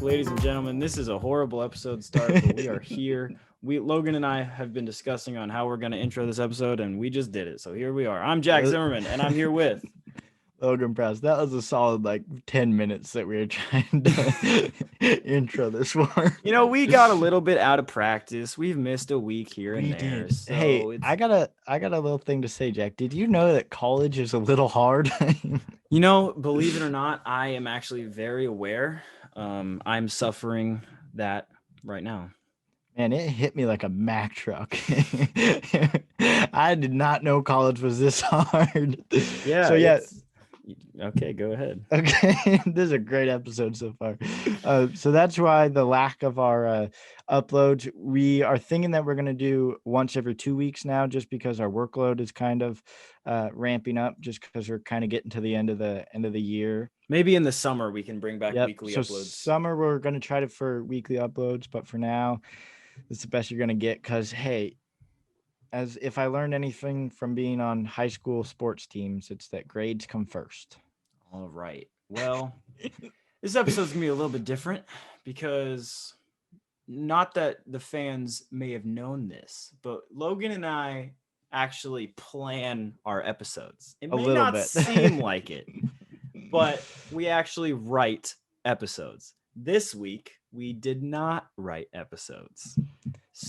ladies and gentlemen. This is a horrible episode start, but we are here. Logan and I have been discussing on how we're going to intro this episode, and we just did it. So here we are. I'm Jack Zimmerman, and I'm here with Logan Press. That was a solid 10 minutes that we were trying to intro this one. You know, we got a little bit out of practice. We've missed a week here and there. Did. So hey, I got a little thing to say, Jack. Did you know that college is a little hard? You know, believe it or not, I am actually very aware. I'm suffering that right now. Man, it hit me like a Mack truck. I did not know college was this hard. Yeah. So yeah. Okay, go ahead. Okay, this is a great episode so far. So that's why the lack of our uploads. We are thinking that we're going to do once every 2 weeks now, just because our workload is kind of ramping up, just because we're kind of getting to the end of the year. Maybe in the summer we can bring back weekly uploads. Summer we're going to try to for weekly uploads, but for now, it's the best you're going to get. Because hey, as if I learned anything from being on high school sports teams, it's that grades come first. All right. Well, this episode's going to be a little bit different because not that the fans may have known this, but Logan and I actually plan our episodes. It may not seem like it, but we actually write episodes. This week, we did not write episodes.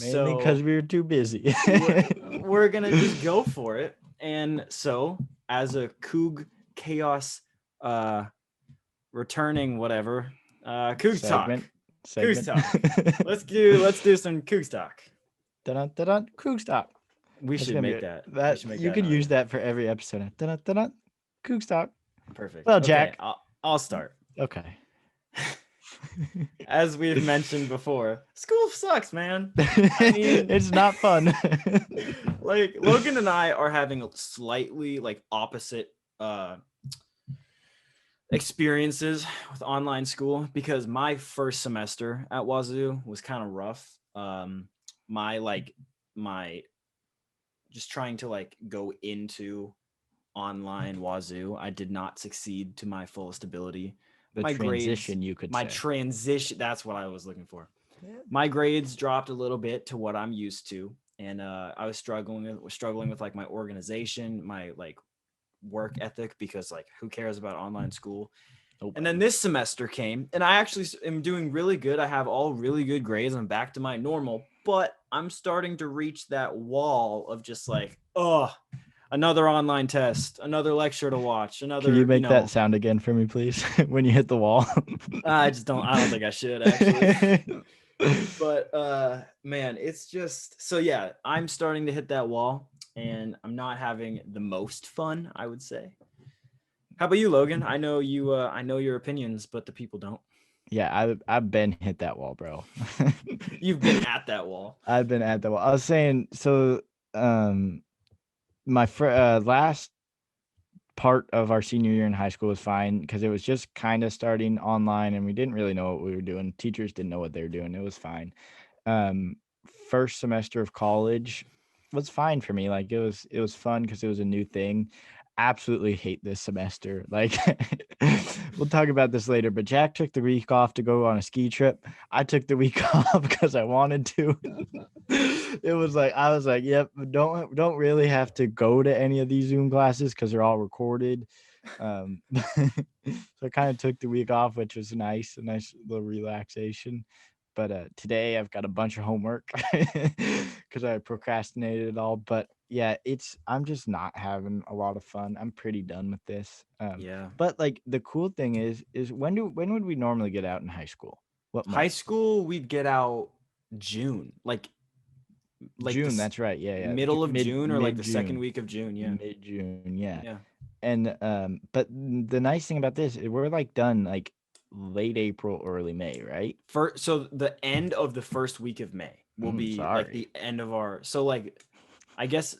Mainly because we were too busy. we're going to just go for it. And so, as a Coug Chaos returning whatever, Cougs segment. Talk. Cougs Talk. Let's do some Cougs Talk. Dun dun Cougs Talk. We should make that. You could use that for every episode. Dun dun Cougs Talk. Perfect. Well, Jack, I'll start. Okay. As we've mentioned before, school sucks, man. I mean, it's not fun. Logan and I are having slightly opposite experiences with online school, because my first semester at Wazoo was kind of rough. My just trying to go into online Wazoo, I did not succeed to my fullest ability. Transition, that's what I was looking for. Yeah. My grades dropped a little bit to what I'm used to, and I was struggling with my organization, my work ethic, because who cares about online school? And then this semester came, and I actually am doing really good. I have all really good grades. I'm back to my normal, but I'm starting to reach that wall of just another online test, another lecture to watch, another. Can you make that sound again for me, please? When you hit the wall. I don't think I should, actually. But man, it's just so yeah, I'm starting to hit that wall, and I'm not having the most fun, I would say. How about you, Logan? I know you. I know your opinions, but the people don't. Yeah, I've been hit that wall, bro. You've been at that wall. I've been at that wall. I was saying so. My last part of our senior year in high school was fine, because it was just kind of starting online, and we didn't really know what we were doing. Teachers didn't know what they were doing. It was fine. First semester of college was fine for me. It was fun because it was a new thing. Absolutely hate this semester. We'll talk about this later, but Jack took the week off to go on a ski trip. I took the week off because I wanted to. It was I was yep, don't really have to go to any of these Zoom classes because they're all recorded. So I kind of took the week off, which was nice, a nice little relaxation. But today I've got a bunch of homework because I procrastinated it all. But yeah, I'm just not having a lot of fun. I'm pretty done with this. Yeah. But the cool thing is when would we normally get out in high school? What month? High school we'd get out June, June. That's right. Yeah. Middle of June, or the second week of June. Yeah. Mid-June. Yeah. And but the nice thing about this is we're done late April, early May, right? So the end of the first week of May will be the end of our. So I guess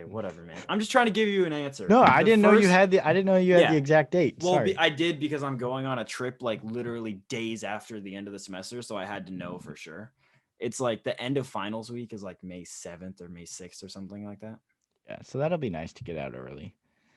whatever, man. I'm just trying to give you an answer. No, I didn't know you had the exact date. Well, I did, because I'm going on a trip literally days after the end of the semester, so I had to know for sure. It's the end of finals week is May 7th or May 6th or something like that. Yeah, so that'll be nice to get out early.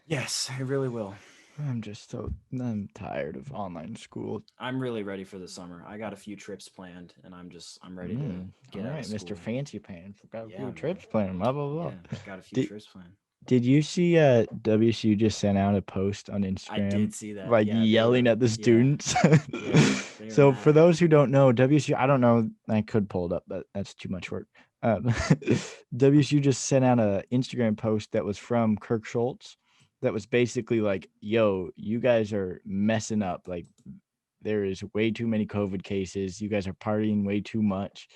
Yes, it really will. I'm tired of online school. I'm really ready for the summer. I got a few trips planned, and I'm ready to All get out right, of Mr. school. Fancy Pants. Got a Yeah, few man. trips planned. Blah blah blah. Yeah, got a few Did trips planned. Did you see WSU just sent out a post on I Instagram did see that. like Yeah, they yelling were. at the Yeah, students? yeah, they were So mad. for those who don't know, WSU, I don't know, I could pull it up, but that's too much work. WSU just sent out a Instagram post that was from Kirk Schultz that was basically like, yo, you guys are messing up. Like there is way too many COVID cases. You guys are partying way too much.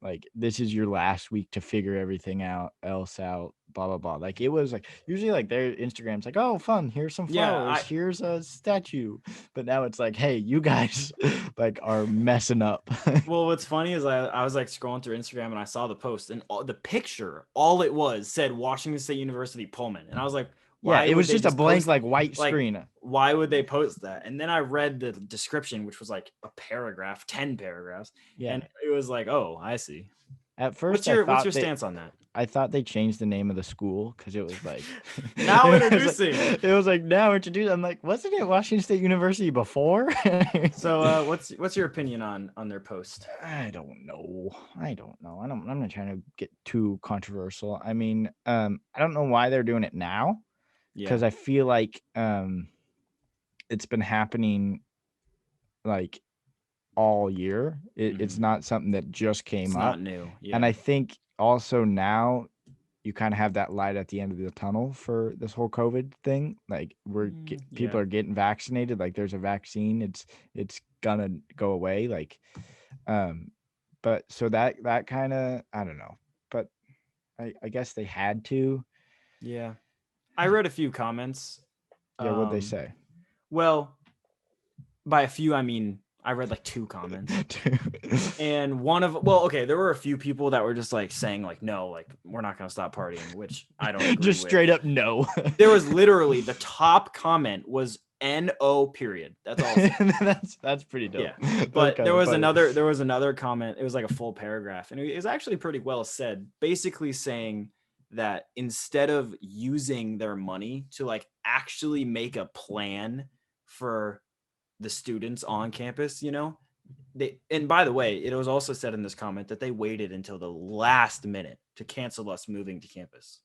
Like this is your last week to figure everything out, blah blah blah. Like it was like usually like their Instagram's like, oh fun, here's some Yeah, flowers, here's a statue. But now it's like, hey, you guys like are messing up. well, what's funny is I was like scrolling through Instagram and I saw the post and the picture, all it was said Washington State University Pullman, and I was like, Yeah, why it would was they just a just blank post like white like screen. why would they post that? And then I read the description, which was like a paragraph, 10 paragraphs, Yeah. and it was like, oh, I see. At first, What's your stance on that? I thought they changed the name of the school because it was like Now it introducing. it was like now introduced. I'm like, wasn't it Washington State University before? So what's your opinion on their post? I don't know. I'm not trying to get too controversial. I mean, I don't know why they're doing it now because Yeah. I feel like it's been happening like all year. It's not something that just came It's up. not new. Yeah. And I think also now you kind of have that light at the end of the tunnel for this whole COVID thing. Like people are getting vaccinated. Like there's a vaccine. It's gonna go away. Like, but so that kind of, I don't know, but I guess they had to. Yeah. I read a few comments. Yeah. What'd they say? Well, by a few, I mean, I read like 2 comments. And there were a few people that were just like saying like, no, like we're not going to stop partying, which I don't agree just with. Straight up no. There was literally the top comment was NO period. That's all. That's pretty dope. Yeah. But there was another comment. It was like a full paragraph, and it was actually pretty well said, basically saying that instead of using their money to like actually make a plan for the students on campus, and by the way, it was also said in this comment that they waited until the last minute to cancel us moving to campus.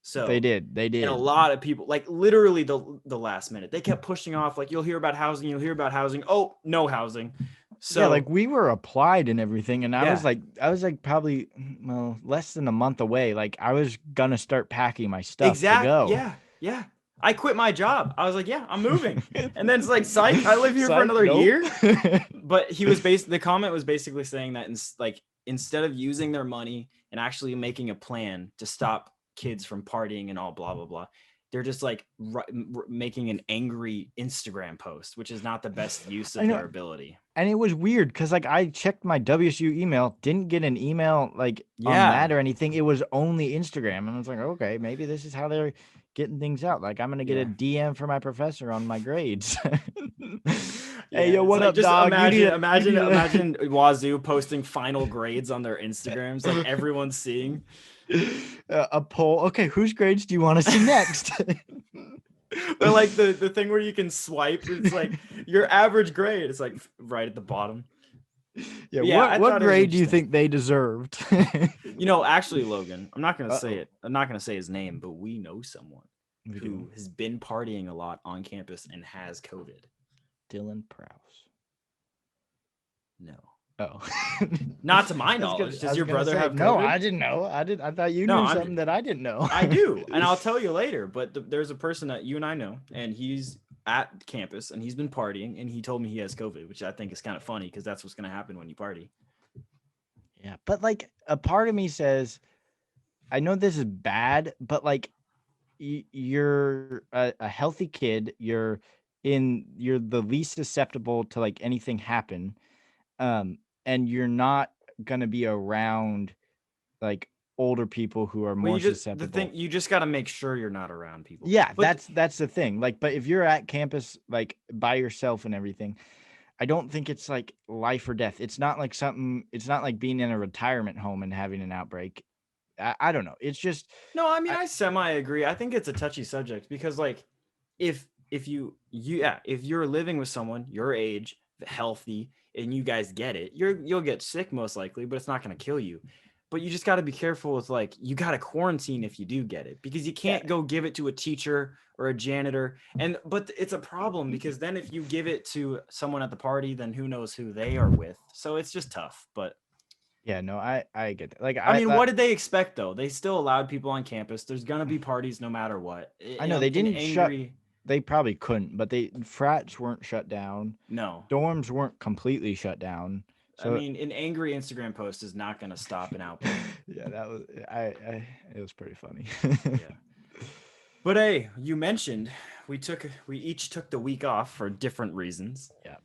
So they did. And a lot of people, like literally the last minute, they kept pushing off, like, you'll hear about housing. Oh, no housing. So yeah, like we were applied and everything. And I was like probably less than a month away. Like I was going to start packing my stuff to go. Yeah. I quit my job. I was like, yeah, I'm moving. And then it's like, psych, I live here for another year. But the comment was basically saying that instead of using their money and actually making a plan to stop kids from partying and all blah, blah, blah, they're just like making an angry Instagram post, which is not the best use of their ability. And it was weird because like I checked my WSU email, didn't get an email like on that or anything. It was only Instagram. And I was like, okay, maybe this is how they're getting things out. Like I'm gonna get a DM from my professor on my grades. Hey, yo, what up, just dog? Imagine Wazoo posting final grades on their Instagrams, like everyone's seeing a poll. Okay, whose grades do you want to see next? But like the thing where you can swipe, it's like your average grade. It's like right at the bottom. Yeah. What grade do you think they deserved? Actually, Logan, I'm not gonna say it. I'm not gonna say his name, but we know someone who has been partying a lot on campus and has COVID. Dylan Prowse. No. Oh. Not to my knowledge. Does your brother have COVID? No, I didn't know. I thought you knew something that I didn't know. I do, and I'll tell you later. But there's a person that you and I know, and he's at campus, and he's been partying, and he told me he has COVID, which I think is kind of funny because that's what's going to happen when you party. Yeah, but like a part of me says, I know this is bad, but like you're a healthy kid. You're the least susceptible to like anything happen. And you're not going to be around like older people who are more susceptible. You just got to make sure you're not around people. Yeah, but that's the thing. Like, but if you're at campus, like by yourself and everything, I don't think it's like life or death. It's not like being in a retirement home and having an outbreak. I don't know. It's just. No, I mean, I semi agree. I think it's a touchy subject because like if if you're living with someone your age, healthy, and you guys get it, you'll get sick most likely, but it's not going to kill you. But you just got to be careful with like, you got to quarantine if you do get it, because you can't go give it to a teacher or a janitor. But it's a problem, because then if you give it to someone at the party, then who knows who they are with. So it's just tough. But yeah, no, I get it. Like, I mean, what did they expect though? They still allowed people on campus. There's going to be parties no matter what. I know they didn't they probably couldn't, but frats weren't shut down. No. Dorms weren't completely shut down. So, I mean, an angry Instagram post is not going to stop an outbreak. Yeah, that was it was pretty funny. Yeah. But hey, you mentioned we each took the week off for different reasons. Yeah.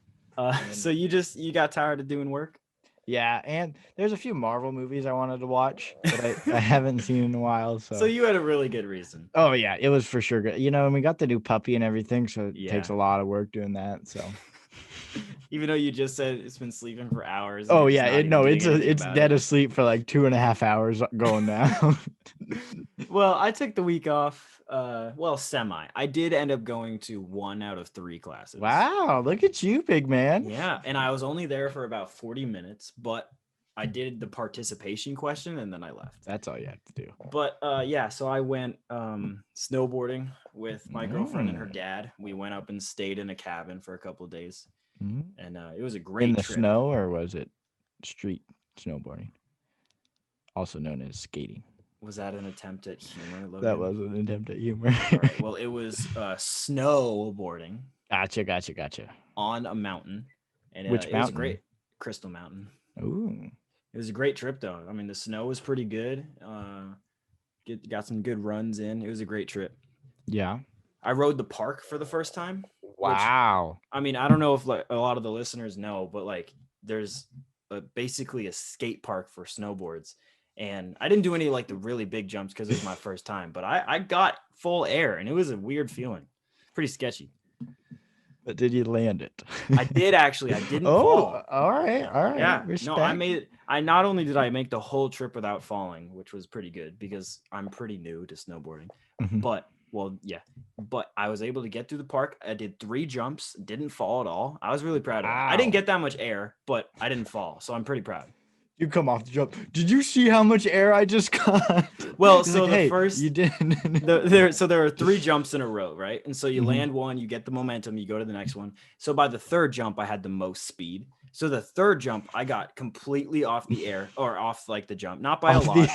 So you got tired of doing work? Yeah, and there's a few Marvel movies I wanted to watch that I haven't seen in a while. So you had a really good reason. Oh yeah, it was for sure good. And we got the new puppy and everything, so it takes a lot of work doing that. So even though you just said it's been sleeping for hours. Oh yeah, it's dead asleep for like 2.5 hours going now. Well, I took the week off. Semi. I did end up going to 1 out of 3 classes. Wow, look at you, big man. Yeah, and I was only there for about 40 minutes, but I did the participation question and then I left. That's all you have to do. But so I went snowboarding with my girlfriend and her dad. We went up and stayed in a cabin for a couple of days. And it was a great in the trip. Snow, or was it street snowboarding, also known as skating? Was that an attempt at humor, Logan? That was an attempt at humor. All right, well, it was snowboarding. Gotcha. On a mountain. And which mountain? It was great. Crystal Mountain. Ooh. It was a great trip, though. I mean, the snow was pretty good. Got some good runs in. It was a great trip. Yeah. I rode the park for the first time. Wow. Which, I mean, I don't know if like a lot of the listeners know, but like there's basically a skate park for snowboards. And I didn't do any like the really big jumps because it was my first time, but I got full air and it was a weird feeling. Pretty sketchy. But did you land it? I did actually. I didn't fall. All right. Yeah. Respect. No, I not only did I make the whole trip without falling, which was pretty good because I'm pretty new to snowboarding. But I was able to get through the park. I did 3 jumps, didn't fall at all. I was really proud of it. I didn't get that much air, but I didn't fall. So I'm pretty proud. You come off the jump. Did you see how much air I just got? Well, so like, first you did. there are 3 jumps in a row, right? And so you land one, you get the momentum, you go to the next one. So by the 3rd jump, I had the most speed. So the 3rd jump, I got completely off the air, or off like the jump, not by a lot,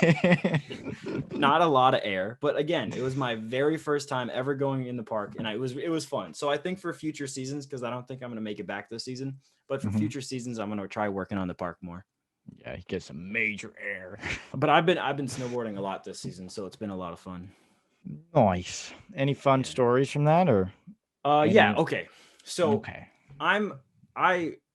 not a lot of air. But again, it was my very first time ever going in the park, and it was fun. So I think for future seasons, because I don't think I'm going to make it back this season, but for future seasons, I'm going to try working on the park more. Yeah, he gets some major air. But I've been snowboarding a lot this season, so it's been a lot of fun. Nice. Any fun stories from that, or? Yeah. Okay. So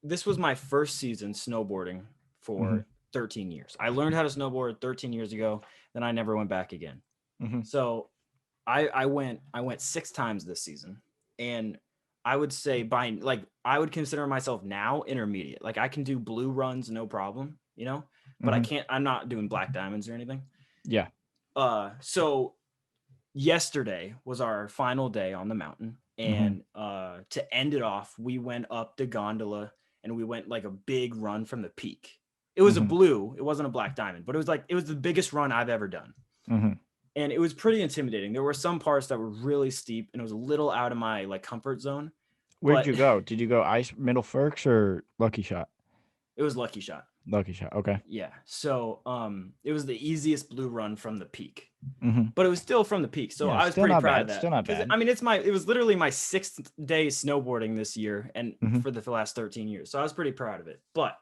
this was my first season snowboarding for 13 years. I learned how to snowboard 13 years ago. Then I never went back again. So I went 6 times this season, and I would say I would consider myself now intermediate. Like I can do blue runs, no problem, but I'm not doing black diamonds or anything. Yeah. So yesterday was our final day on the mountain, and to end it off, we went up the gondola and we went like a big run from the peak. It was a blue, it wasn't a black diamond, but it was the biggest run I've ever done. And it was pretty intimidating. There were some parts that were really steep, and it was a little out of my like comfort zone. Where'd you go? Did you go ice, middle Forks, or Lucky Shot? It was Lucky Shot. Lucky Shot. Okay. Yeah. So it was the easiest blue run from the peak, but it was still from the peak. So I was pretty proud of that. Still not bad. I mean, it was literally my 6th day snowboarding this year, and for the last 13 years. So I was pretty proud of it. But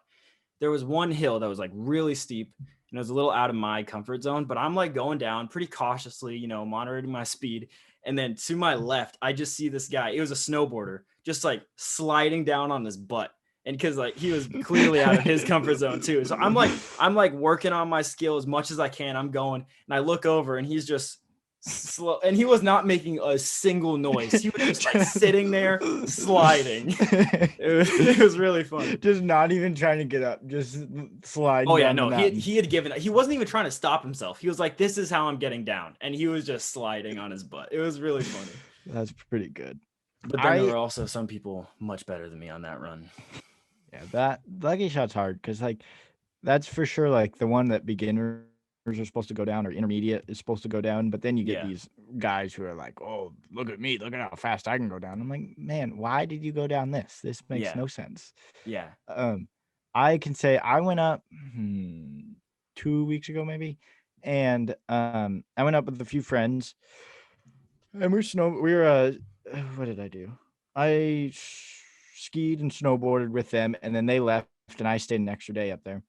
there was one hill that was like really steep, and it was a little out of my comfort zone, but I'm like going down pretty cautiously, monitoring my speed. And then to my left, I just see this guy. It was a snowboarder, just like sliding down on his butt. And because like he was clearly out of his comfort zone too. So I'm like working on my skill as much as I can. I'm going, and I look over, and he's just slow, and he was not making a single noise. He was just like sitting there sliding. It was really fun. Just not even trying to get up, just sliding. Oh yeah, no, he had given. He wasn't even trying to stop himself. He was like, "This is how I'm getting down," and he was just sliding on his butt. It was really funny. That's pretty good. But then there were also some people much better than me on that run. Yeah, that lucky shot's hard because like that's for sure like the one that beginners are supposed to go down or intermediate is supposed to go down, but then you get these guys who are like, oh, look at me, look at how fast I can go down. I'm like, man, why did you go down this? This makes no sense. Yeah. I can say I went up 2 weeks ago maybe, and I went up with a few friends, and what did I do? I skied and snowboarded with them, and then they left, and I stayed an extra day up there.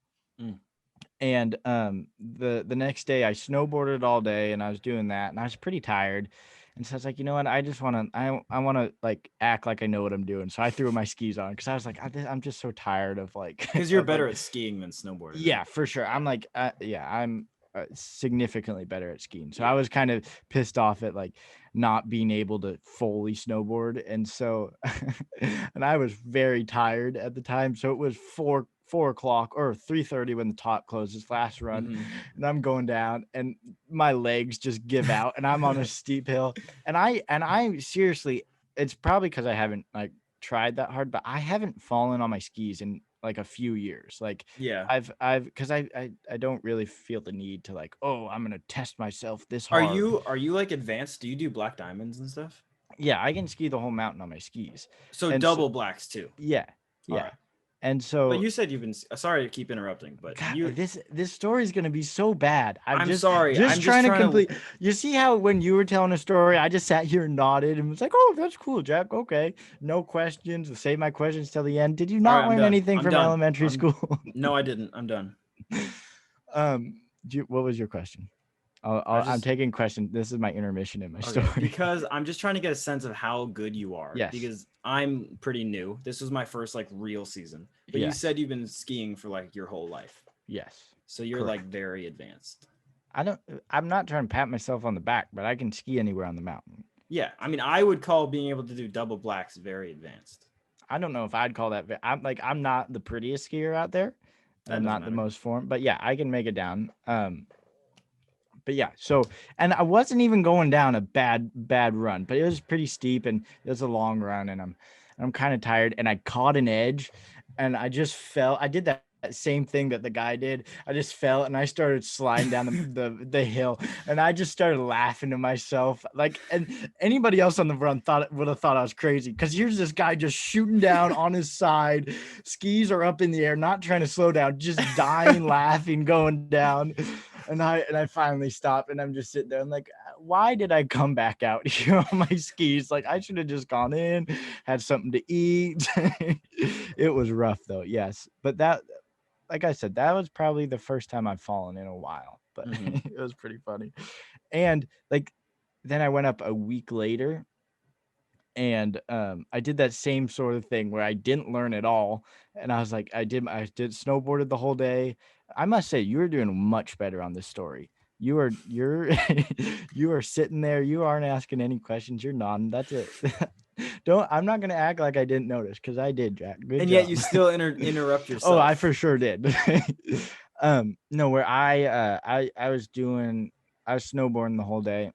And the next day I snowboarded all day, and I was doing that, and I was pretty tired. And so I was like, you know what? I just want to, I want to like act like I know what I'm doing. So I threw my skis on because I was like, I'm just so tired of like. Because you're better at skiing than snowboarding. Yeah, for sure. I'm like, I'm significantly better at skiing. So I was kind of pissed off at like not being able to fully snowboard. And so, and I was very tired at the time. So it was 4 o'clock or 3:30 when the top closes last run, and I'm going down and my legs just give out and I'm on a steep hill. And I seriously, it's probably because I haven't like tried that hard, but I haven't fallen on my skis in like a few years. Like I've because I don't really feel the need to like, oh, I'm gonna test myself this hard. Are you like advanced? Do you do black diamonds and stuff? Yeah, I can ski the whole mountain on my skis. So and double blacks too. Yeah. Right. And so, but you said you've been sorry to keep interrupting, but God, this story is going to be so bad. I'm sorry. I'm trying to complete. You see how when you were telling a story, I just sat here and nodded and was like, "Oh, that's cool, Jack. Okay, no questions. I'll save my questions till the end." Did you not learn anything from elementary school? No, I didn't. I'm done. What was your question? I'm taking questions. This is my intermission in my story. Because I'm just trying to get a sense of how good you are. Yes. Because I'm pretty new. This was my first like real season. But you said you've been skiing for like your whole life. Yes. So you're like very advanced. I'm not trying to pat myself on the back, but I can ski anywhere on the mountain. Yeah. I mean, I would call being able to do double blacks very advanced. I don't know if I'd call that. I'm not the prettiest skier out there. I'm not the most formed, but yeah, I can make it down. But yeah, so, and I wasn't even going down a bad run, but it was pretty steep and it was a long run, and I'm kind of tired, and I caught an edge and I just fell. I did that same thing that the guy did. I just fell and I started sliding down the hill, and I just started laughing to myself. Like, and anybody else on the run would have thought I was crazy, because here's this guy just shooting down on his side, skis are up in the air, not trying to slow down, just dying laughing, going down. And I finally stopped, and I'm just sitting there. I'm like, why did I come back out here on my skis? Like, I should have just gone in, had something to eat. It was rough though. Yes. But that, like I said, that was probably the first time I've fallen in a while, but it was pretty funny. And like, then I went up a week later, and I did that same sort of thing where I didn't learn at all. And I was like, I did snowboarded the whole day. I must say, you were doing much better on this story. You're you are sitting there. You aren't asking any questions. You're nodding. That's it. I'm not gonna act like I didn't notice, because I did, Jack. Good and job. Yet you still interrupt yourself. Oh, I for sure did. No, where I was snowboarding the whole day,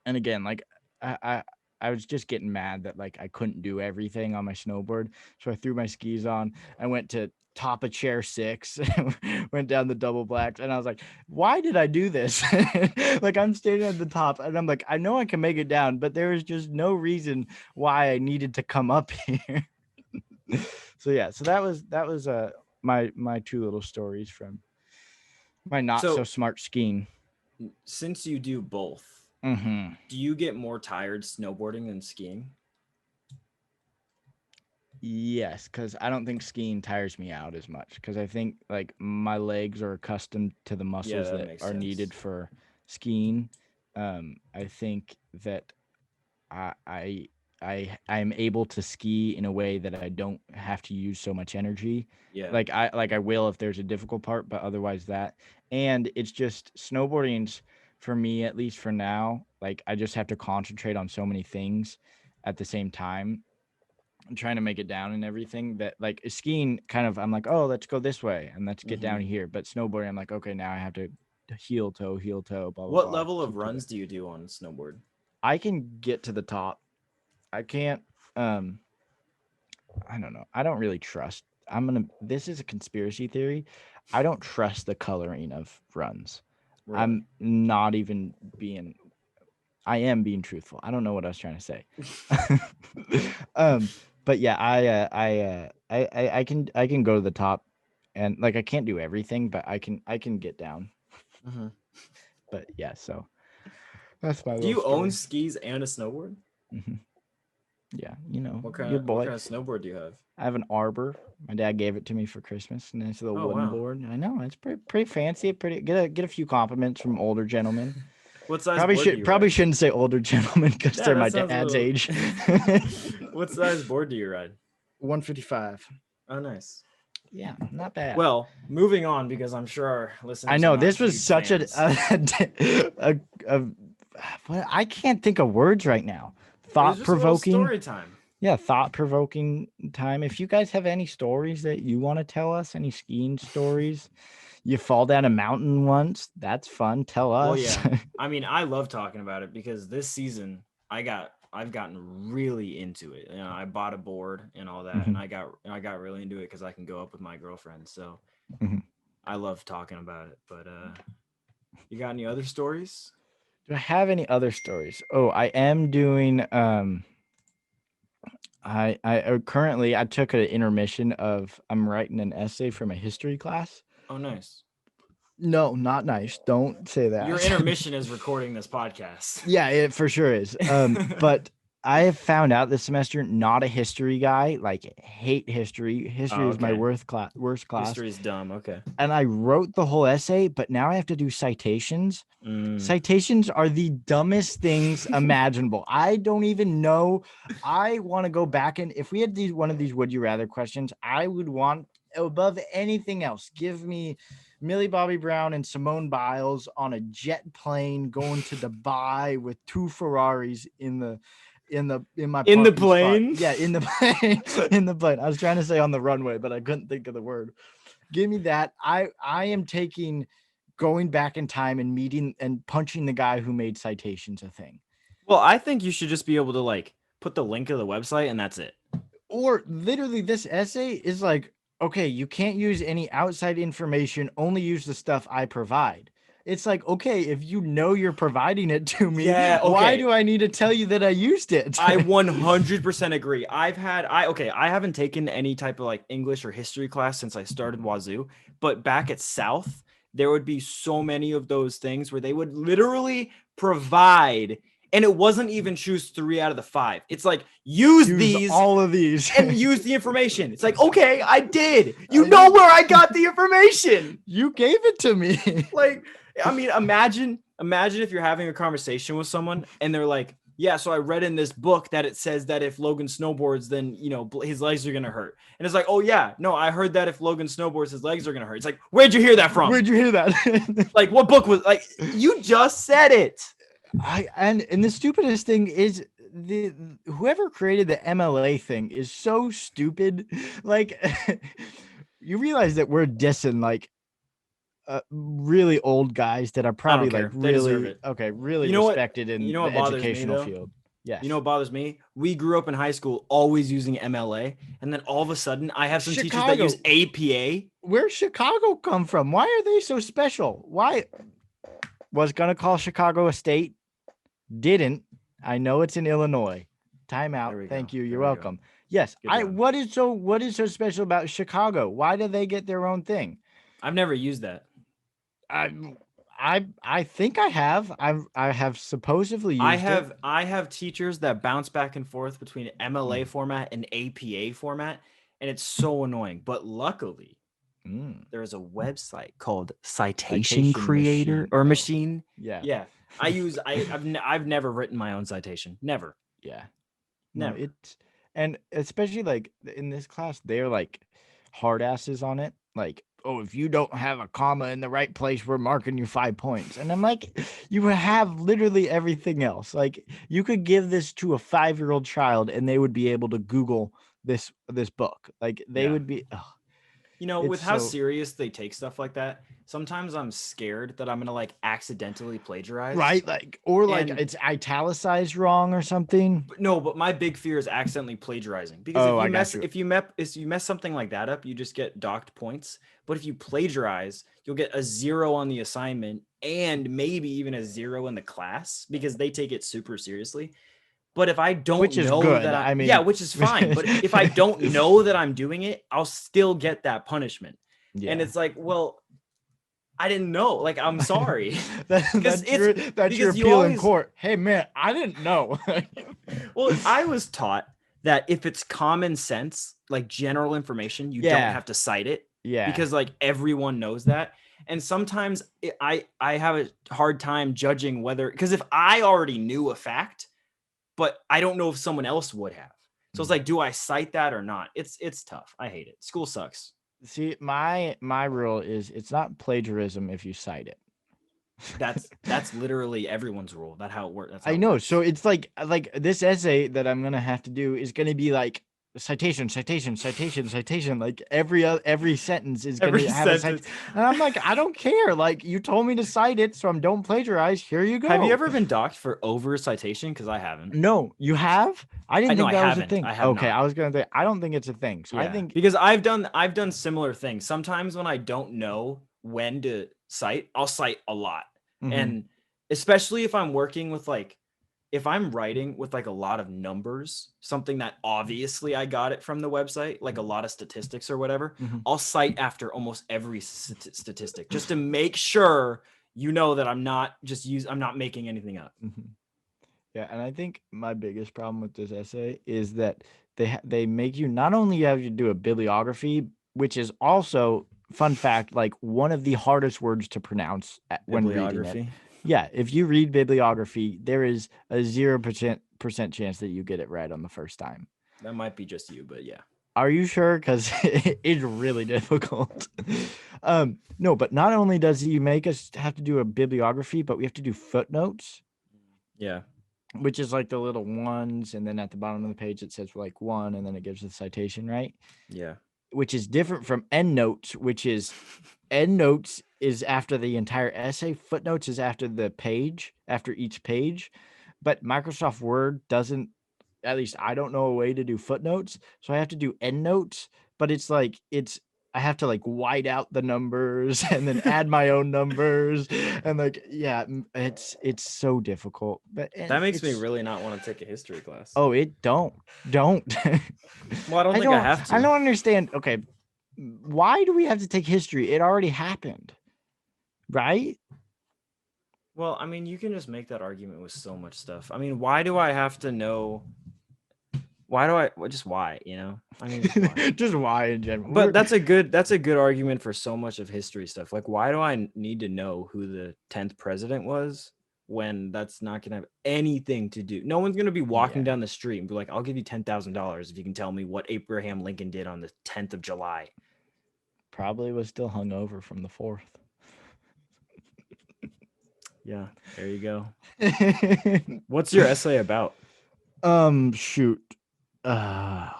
and again, like I was just getting mad that like I couldn't do everything on my snowboard. So I threw my skis on. I went to top of chair 6, went down the double blacks, and I was like, why did I do this? Like, I'm standing at the top, and I'm like, I know I can make it down, but there is just no reason why I needed to come up here. So yeah, so that was my two little stories from my not so smart skiing. Since you do both, do you get more tired snowboarding than skiing? Yes, because I don't think skiing tires me out as much, because I think like my legs are accustomed to the muscles that are needed for skiing. I think that I'm able to ski in a way that I don't have to use so much energy. Yeah. Like I will if there's a difficult part, but otherwise that. And it's just snowboarding's, for me, at least for now, like I just have to concentrate on so many things at the same time. I'm trying to make it down and everything, that like skiing kind of, I'm like, oh, let's go this way and let's get down here. But snowboarding, I'm like, okay, now I have to heel toe, blah, blah, What blah, level of runs do you do on snowboard? I can get to the top. I can't. I don't know. I don't really trust. This is a conspiracy theory. I don't trust the coloring of runs. Really? I'm not even being. I am being truthful. I don't know what I was trying to say. But yeah, I can go to the top, and like I can't do everything, but I can get down. Mm-hmm. But yeah, so that's my. Do you own skis and a snowboard? Mm-hmm. Yeah, What kind your of boy. snowboard do you have? I have an Arbor. My dad gave it to me for Christmas, and it's a little wooden wow. board. I know it's pretty fancy. Get a few compliments from older gentlemen. What size Probably board do you probably ride? shouldn't say older gentlemen because they're my that sounds a dad's little- age. What size board do you ride? 155. Oh, nice. Yeah, not bad. Well, moving on because I'm sure our listeners. I know are not this was huge such fans. I can't think of words right now. Thought provoking story time. Yeah, thought provoking time. If you guys have any stories that you want to tell us, any skiing stories, you fall down a mountain once, that's fun. Tell us. Well, yeah. I mean, I love talking about it because this season I've gotten really into it. You know, I bought a board and all that, Mhm. and I got really into it because I can go up with my girlfriend. So Mhm. I love talking about it. But you got any other stories? Do I have any other stories? Oh, I am doing I currently I took an intermission of I'm writing an essay for my history class. Oh, nice. No, not nice. Don't say that. Your intermission is recording this podcast. Yeah, it for sure is. But I have found out this semester, not a history guy, like hate history. History is my okay. worst class. History is dumb. Okay. And I wrote the whole essay, but now I have to do citations. Citations are the dumbest things imaginable. I don't even know. I want to go back, and if we had one of these would you rather questions, I would want above anything else, give me Millie Bobby Brown and Simone Biles on a jet plane going to Dubai with two Ferraris in the plane. Yeah, in the plane. In the plane. I was trying to say on the runway, but I couldn't think of the word. Give me that. I am taking going back in time and meeting and punching the guy who made citations a thing. Well, I think you should just be able to like put the link of the website and that's it. Or literally this essay is like, okay, you can't use any outside information, only use the stuff I provide. It's like, okay, if you know you're providing it to me, why do I need to tell you that I used it? I 100% agree. I haven't taken any type of like English or history class since I started Wazoo, but back at South, there would be so many of those things where they would literally provide, and it wasn't even choose 3 out of the 5. It's like use all of these and use the information. It's like, okay, I did. You know where I got the information. You gave it to me. Like, I mean, imagine if you're having a conversation with someone and they're like, yeah, so I read in this book that it says that if Logan snowboards, then, you know, his legs are going to hurt. And it's like, oh yeah, no, I heard that if Logan snowboards, his legs are going to hurt. It's like, where'd you hear that from? Where'd you hear that? Like, what book was like, you just said it. And the stupidest thing is whoever created the MLA thing is so stupid. Like, you realize that we're dissing like really old guys that are probably like really respected in the educational field. Yeah. You know what bothers me? We grew up in high school always using MLA, and then all of a sudden I have some teachers that use APA. Where's Chicago come from? Why are they so special? Why was gonna call Chicago a state? Didn't. I know it's in Illinois. Timeout. Thank you. You're welcome. Yes. What is so special about Chicago? Why do they get their own thing? I've never used that. I think I have. I have supposedly used it. I have teachers that bounce back and forth between MLA format and APA format, and it's so annoying. But luckily, there is a website called Citation Creator Machine. Yeah. Yeah. I've never written my own citation. Never. Yeah. Never. No, and especially like in this class, they're like hard asses on it. Like, oh, if you don't have a comma in the right place, we're marking you 5 points. And I'm like, you have literally everything else. Like, you could give this to a 5-year-old child and they would be able to Google this book. Like, they would be. with how serious they take stuff like that, sometimes I'm scared that I'm gonna like accidentally plagiarize. Right, like, or like it's italicized wrong or something. No, but my big fear is accidentally plagiarizing, because if you mess something like that up, you just get docked points. But if you plagiarize, you'll get a 0 on the assignment and maybe even a 0 in the class, because they take it super seriously. But if I don't which is know good. that I mean, yeah, which is fine. But if I don't know that I'm doing it, I'll still get that punishment. Yeah. And it's like, well, I didn't know. Like, I'm sorry. that's your appeal in court. Hey, man, I didn't know. Well, I was taught that if it's common sense, like general information, you don't have to cite it. Yeah. Because like everyone knows that. And sometimes I have a hard time judging whether, because if I already knew a fact, but I don't know if someone else would have. So it's like, do I cite that or not? It's tough. I hate it. School sucks. See, my rule is it's not plagiarism if you cite it. That's literally everyone's rule. That's how it works. I know. So it's like this essay that I'm gonna have to do is gonna be like citation. Like every sentence is gonna have a citation. And I'm like, I don't care. Like, you told me to cite it, so I don't plagiarize. Here you go. Have you ever been docked for over citation? Because I haven't. No, you have? I didn't think that was a thing. I have okay, not. I was gonna say I don't think it's a thing. So I think, because I've done similar things. Sometimes when I don't know when to cite, I'll cite a lot. Mm-hmm. And especially if I'm working with like, if I'm writing with like a lot of numbers, something that obviously I got it from the website, like a lot of statistics or whatever, I'll cite after almost every statistic just to make sure that I'm not making anything up. Yeah, and I think my biggest problem with this essay is that they make you not only have to do a bibliography, which is also, fun fact, like one of the hardest words to pronounce when reading it. Yeah, if you read bibliography, there is a 0% chance that you get it right on the first time. That might be just you, but yeah. Are you sure? Because it's really difficult. No, but not only does he make us have to do a bibliography, but we have to do footnotes. Yeah. Which is like the little ones, and then at the bottom of the page it says like 1, and then it gives the citation, right? Yeah. Which is different from endnotes, which is endnotes is after the entire essay. Footnotes is after the page, after each page. But Microsoft Word doesn't, at least I don't know a way to do footnotes. So I have to do endnotes, but it's like, I have to like white out the numbers and then add my own numbers. And like, yeah, it's so difficult. But that makes me really not want to take a history class. Oh, don't. Well, I don't think I have to. I don't understand. Okay. Why do we have to take history? It already happened. Right? Well, I mean, you can just make that argument with so much stuff. I mean, why do I have to know? Why? I mean, just why? Just why in general. But that's a good argument for so much of history stuff. Like, why do I need to know who the 10th president was when that's not going to have anything to do? No one's going to be walking down the street and be like, I'll give you $10,000 if you can tell me what Abraham Lincoln did on the 10th of July. Probably was still hungover from the 4th. Yeah, there you go. What's your essay about? Shoot. I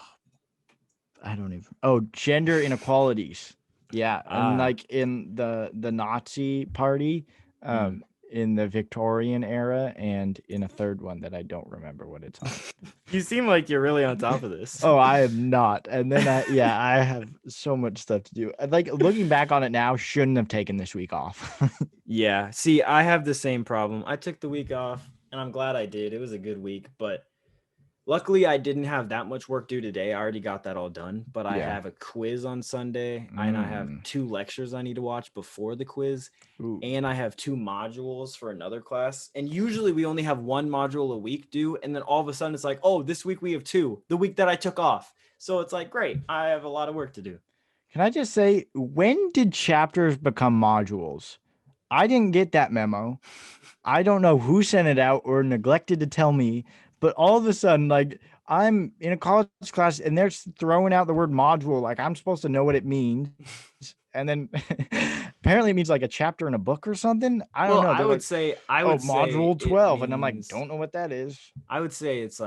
don't even. Gender inequalities. Yeah, and like in the Nazi party, in the Victorian era, and in a third one that I don't remember what it's on. You seem like you're really on top of this. Oh, I am not. And then I have so much stuff to do. Like, looking back on it now, shouldn't have taken this week off. Yeah. See, I have the same problem. I took the week off, and I'm glad I did. It was a good week, but luckily I didn't have that much work due today. I already got that all done, but I have a quiz on Sunday, and I have 2 lectures I need to watch before the quiz. Ooh. And I have 2 modules for another class. And usually we only have 1 module a week due. And then all of a sudden it's like, oh, this week we have 2, the week that I took off. So it's like, great, I have a lot of work to do. Can I just say, when did chapters become modules? I didn't get that memo. I don't know who sent it out or neglected to tell me. But all of a sudden, like, I'm in a college class and they're throwing out the word module. Like, I'm supposed to know what it means. And then apparently it means like a chapter in a book or something. I don't know. I would say module 12. And I'm like, don't know what that is. I would say it's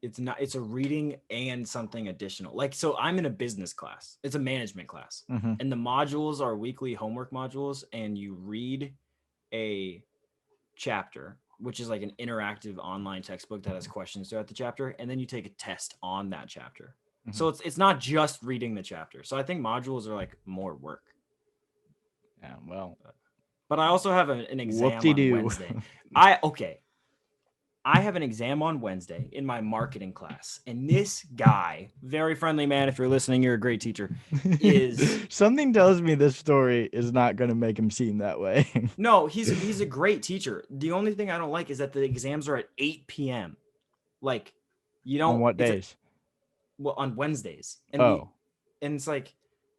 it's a reading and something additional. Like, so I'm in a business class. It's a management class. And the modules are weekly homework modules, and you read a chapter, which is like an interactive online textbook that has questions throughout the chapter, and then you take a test on that chapter. So it's not just reading the chapter. So I think modules are like more work. Yeah, well, but I also have an exam on Wednesday. I have an exam on Wednesday in my marketing class, and this guy, very friendly man, if you're listening, you're a great teacher, is something tells me this story is not going to make him seem that way. No, he's a great teacher. The only thing I don't like is that the exams are at 8 p.m. Like, you don't on what days? Well, on Wednesdays. And and it's like,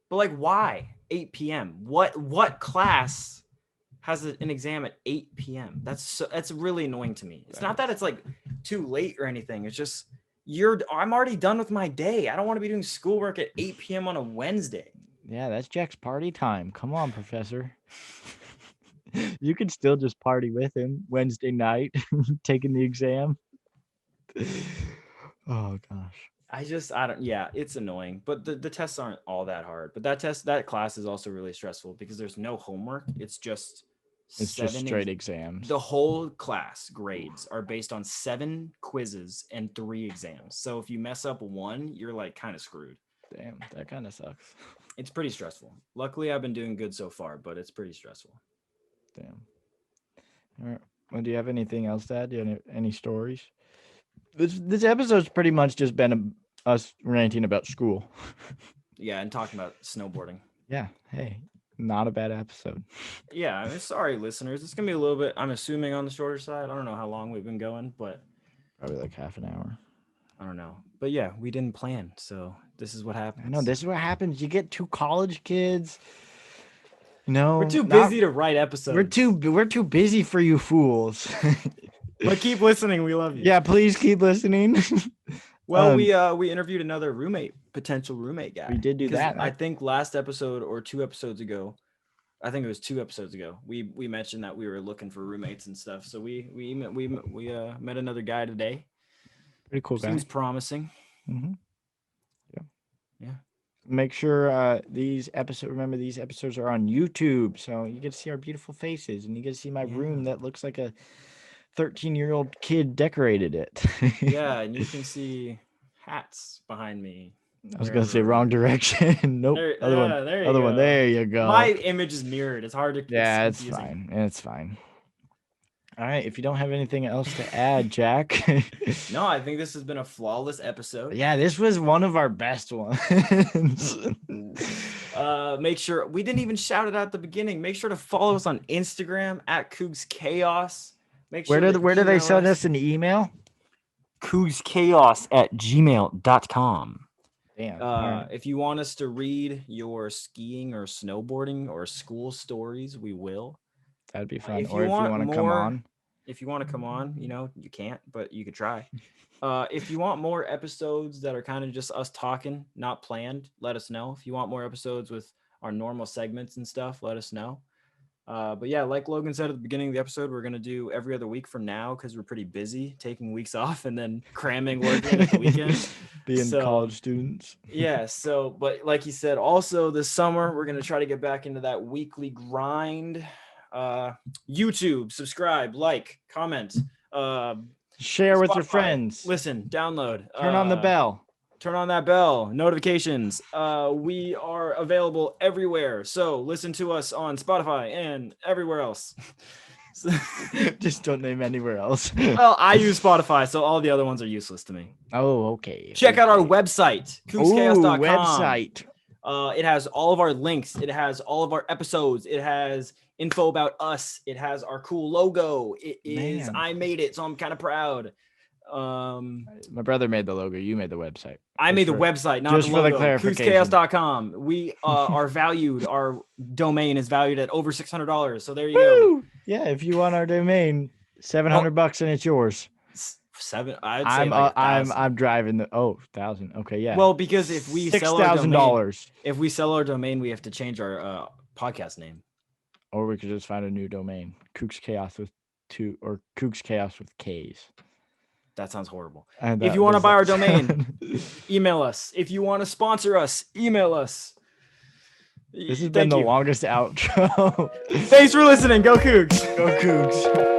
but like, why 8 p.m.? What class has an exam at 8 p.m.? That's really annoying to me. It's not that it's like too late or anything. It's just I'm already done with my day. I don't want to be doing schoolwork at 8 p.m. on a Wednesday. Yeah, that's Jack's party time. Come on, professor. You can still just party with him Wednesday night, taking the exam. Oh gosh. It's annoying, but the tests aren't all that hard. But that class is also really stressful because there's no homework. It's just straight exams. The whole class grades are based on 7 quizzes and 3 exams. So if you mess up one, you're like kind of screwed. Damn, that kind of sucks. It's pretty stressful. Luckily, I've been doing good so far, but it's pretty stressful. Damn. All right. Well, do you have anything else to add? Do you have any stories? This episode's pretty much just been us ranting about school. Yeah, and talking about snowboarding. Yeah. Hey, not a bad episode. Yeah, I'm sorry, listeners. It's gonna be a little bit, I'm assuming, on the shorter side. I don't know how long we've been going, but probably like half an hour. I don't know. But yeah, we didn't plan, so this is what happens. I know, this is what happens. You get 2 college kids. No, we're too busy to write episodes. We're too busy for you fools. But keep listening. We love you. Yeah, please keep listening. Well, we interviewed another potential roommate guy. We did do that. I think last episode or 2 episodes ago, I think it was 2 episodes ago, we mentioned that we were looking for roommates and stuff. So we met another guy today. Pretty cool guy. Seems promising. Yeah. Make sure these episodes are on YouTube, so you get to see our beautiful faces, and you get to see my room that looks like a 13-year-old kid decorated it. Yeah, and you can see hats behind me. I was gonna say wrong direction. Nope. Other one. There you go. My image is mirrored. It's hard to. Yeah, it's fine. It's fine. All right. If you don't have anything else to add, Jack. No, I think this has been a flawless episode. Yeah, this was one of our best ones. Make sure we didn't even shout it out at the beginning. Make sure to follow us on Instagram at Cougs Chaos. Make sure where do they send us an email? cougschaos@gmail.com. Damn. Right. If you want us to read your skiing or snowboarding or school stories, we will. That'd be fun. If you want to come on. If you want to come on, you can't, but you could try. If you want more episodes that are kind of just us talking, not planned, let us know. If you want more episodes with our normal segments and stuff, let us know. But yeah, like Logan said at the beginning of the episode, we're going to do every other week from now because we're pretty busy taking weeks off and then cramming work in at the weekend. Being college students. Yeah. So, but like he said, also this summer, we're going to try to get back into that weekly grind. YouTube, subscribe, like, comment, share with your friends. Listen, download. Turn on the bell. Turn on that bell. Notifications. We are available everywhere. So listen to us on Spotify and everywhere else. Just don't name anywhere else. Well, I use Spotify, so all the other ones are useless to me. Oh, okay. Check out our website, cougschaos.com. Website. It has all of our links. It has all of our episodes. It has info about us. It has our cool logo. It is, I made it, so I'm kind of proud. My brother made the logo. You made the website. I made the website, not the logo. For the clarification. Cougschaos.com. We are valued. Our domain is valued at over $600. So there you go. Yeah, if you want our domain, $700 and it's yours. I'm driving the 1,000. Okay, yeah. Well, because if we sell $6,000, if we sell our domain, we have to change our podcast name. Or we could just find a new domain, Cougs Chaos with 2 or Cougs Chaos with K's. That sounds horrible. And if you want to buy our domain, email us. If you want to sponsor us, email us. This has been the longest outro. Thanks for listening. Go Cougs. Go Cougs.